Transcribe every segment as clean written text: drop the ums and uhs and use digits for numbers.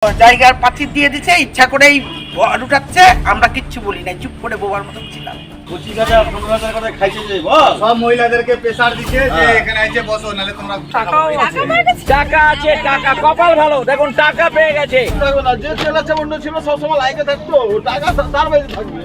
জায়গার পাঁচিল দিয়ে দিচ্ছে, ইচ্ছা করেই ভর উঠাচ্ছে, আমরা কিচ্ছু বলি নাই, চুপ করে বোবার মতন ছিলাম। সব মহিলাদেরকে প্রেসার দিচ্ছে যে এখানে এসে বসো, নাহলে তোমরা টাকা আছে, টাকা কপাল ভালো, দেখুন টাকা পেয়ে গেছে। যে ছেলে চেমন্ড ছিল সবসময় লাইকে থাকতো, টাকা তার বাইরে থাকবে।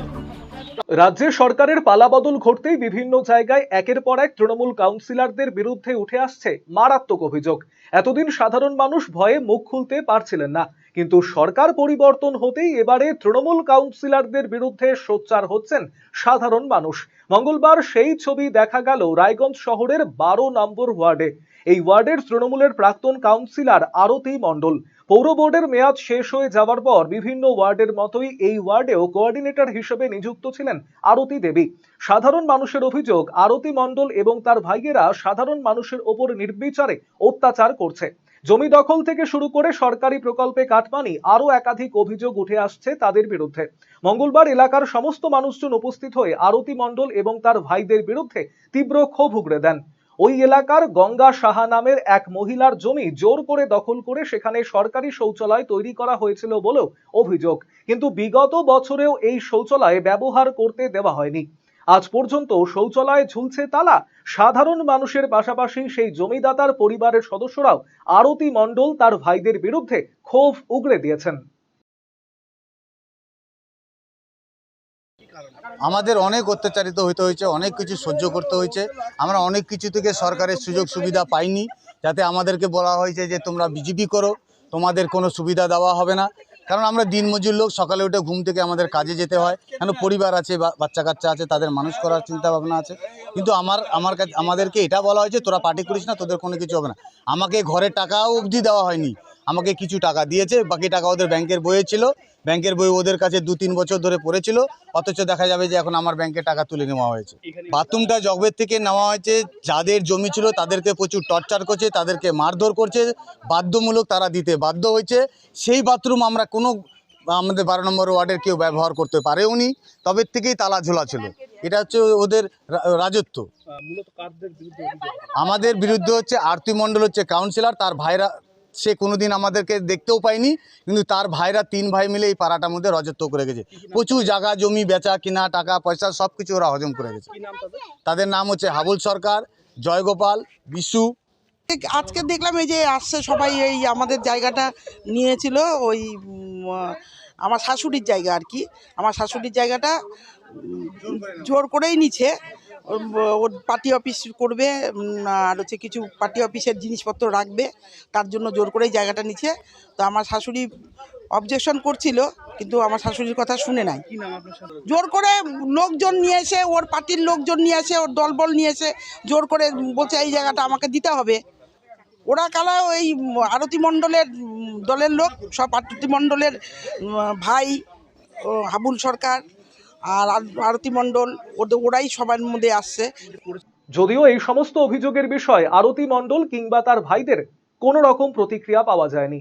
রাজ্যে সরকারের পালাবদল ঘটতেই বিভিন্ন জায়গায় একের পর এক তৃণমূল কাউন্সিলরদের বিরুদ্ধে উঠে আসছে মারাত্মক অভিযোগ। এতদিন সাধারণ মানুষ ভয়ে মুখ খুলতে পারছিলেন না, কিন্তু সরকার পরিবর্তন হতেই এবারে তৃণমূল কাউন্সিলরদের বিরুদ্ধে সোচ্চার হচ্ছেন সাধারণ মানুষ। মঙ্গলবার সেই ছবি দেখা গেল রায়গঞ্জ শহরের 12 নম্বর ওয়ার্ডে। এই ওয়ার্ডের তৃণমূলের প্রাক্তন কাউন্সিলর আরতি মণ্ডল পৌর বোর্ডের মেয়াদ শেষ হয়ে যাওয়ার পর বিভিন্ন ওয়ার্ডের মতোই এই ওয়ার্ডেও কোঅর্ডিনেটর হিসেবে নিযুক্ত ছিলেন আরতি দেবী। সাধারণ মানুষের অভিযোগ, আরতি মণ্ডল এবং তার ভাইয়েরা সাধারণ মানুষের ওপর নির্বিচারে অত্যাচার করছে। জমি দখল থেকে শুরু করে সরকারি প্রকল্পে কাটমানি আরও একাধিক অভিযোগ উঠে আসছে তাদের বিরুদ্ধে। মঙ্গলবার এলাকার সমস্ত মানুষজন উপস্থিত হয়ে আরতি মণ্ডল এবং তার ভাইদের বিরুদ্ধে তীব্র ক্ষোভ উগরে দেন। ওই এলাকার গঙ্গা সাহা নামের এক মহিলার জমি জোর করে দখল করে সেখানে সরকারি শৌচালয় তৈরি করা হয়েছিল বলেও অভিযোগ, কিন্তু বিগত বছরেও এই শৌচালয় ব্যবহার করতে দেওয়া হয়নি। আজ পর্যন্ত শৌচালয়ে ঝুলছে তালা। সাধারণ মানুষের পাশাপাশি সেই জমিদাতার পরিবারের সদস্যরাও আরতি মণ্ডল তার ভাইদের বিরুদ্ধে ক্ষোভ উগরে দিয়েছেন। আমাদের অনেক অত্যাচারিত হতে হয়েছে, অনেক কিছু সহ্য করতে হয়েছে। আমরা অনেক কিছু থেকে সরকারের সুযোগ সুবিধা পাইনি, যাতে আমাদেরকে বলা হয়েছে যে তোমরা বিজেপি করো, তোমাদের কোনো সুবিধা দেওয়া হবে না। কারণ আমরা দিনমজুর লোক, সকালে উঠে ঘুম থেকে আমাদের কাজে যেতে হয়, কেন পরিবার আছে, বাচ্চা কাচ্চা আছে, তাদের মানুষ করার চিন্তা ভাবনা আছে। কিন্তু আমাদেরকে এটা বলা হয়েছে তোরা পার্টি করিস না, তোদের কোনো কিছু হবে না। আমাকে ঘরের টাকাও অবধি দেওয়া হয়নি, আমাকে কিছু টাকা দিয়েছে, বাকি টাকা ওদের ব্যাংকের বইয়ে ছিল, ব্যাংকের বই ওদের কাছে 2-3 বছর ধরে পড়েছিল, অথচ দেখা যাবে যে এখন আমার ব্যাংকে টাকা তুলে নেওয়া হয়েছে। বাথরুমটা জগবের থেকে নেওয়া হয়েছে, যাদের জমি ছিল তাদেরকে প্রচুর টর্চার করছে, তাদেরকে মারধর করছে, বাধ্যমূলক তারা দিতে বাধ্য হয়েছে। সেই বাথরুম আমরা আমাদের 12 নম্বর ওয়ার্ডের কেউ ব্যবহার করতে পারেও নি, তবে থেকেই তালা ঝোলা ছিল। এটা হচ্ছে ওদের রাজত্ব। আমাদের বিরুদ্ধে হচ্ছে আরতি মণ্ডল হচ্ছে কাউন্সিলর, তার ভাইরা, সে কোনোদিন আমাদেরকে দেখতেও পায়নি, কিন্তু তার ভাইরা 3 ভাই মিলে এই পাড়াটার মধ্যে রাজত্ব করে গেছে। প্রচুর জায়গা জমি বেচা কিনা, টাকা পয়সা সব কিছু ওরা হজম করে গেছে। তাদের নাম হচ্ছে হাবুল সরকার, জয়গোপাল, বিশু। আজকে দেখলাম এই যে আসছে সবাই, এই আমাদের জায়গাটা নিয়েছিল, ওই আমার শাশুড়ির জায়গা আর কি। আমার শাশুড়ির জায়গাটা জোর করেই নিচ্ছে, ওর পার্টি অফিস করবে, আর হচ্ছে কিছু পার্টি অফিসের জিনিসপত্র রাখবে, তার জন্য জোর করেই জায়গাটা নিচ্ছে। তো আমার শাশুড়ি অবজেকশন করছিল, কিন্তু আমার শাশুড়ির কথা শুনে নাই। জোর করে লোকজন নিয়ে এসে, ওর পার্টির লোকজন নিয়ে এসে, ওর দলবল নিয়ে এসে জোর করে বলছে এই জায়গাটা আমাকে দিতে হবে। ওরা কালা ওই আরতি মণ্ডলের দলের লোক, সব আরতি মণ্ডলের ভাই, হাবুল সরকার আর আরতি মণ্ডল, ওরাই সবার মধ্যে আসছে। যদিও এই সমস্ত অভিযোগের বিষয়ে আরতি মণ্ডল কিংবা তার ভাইদের কোনো রকম প্রতিক্রিয়া পাওয়া যায়নি।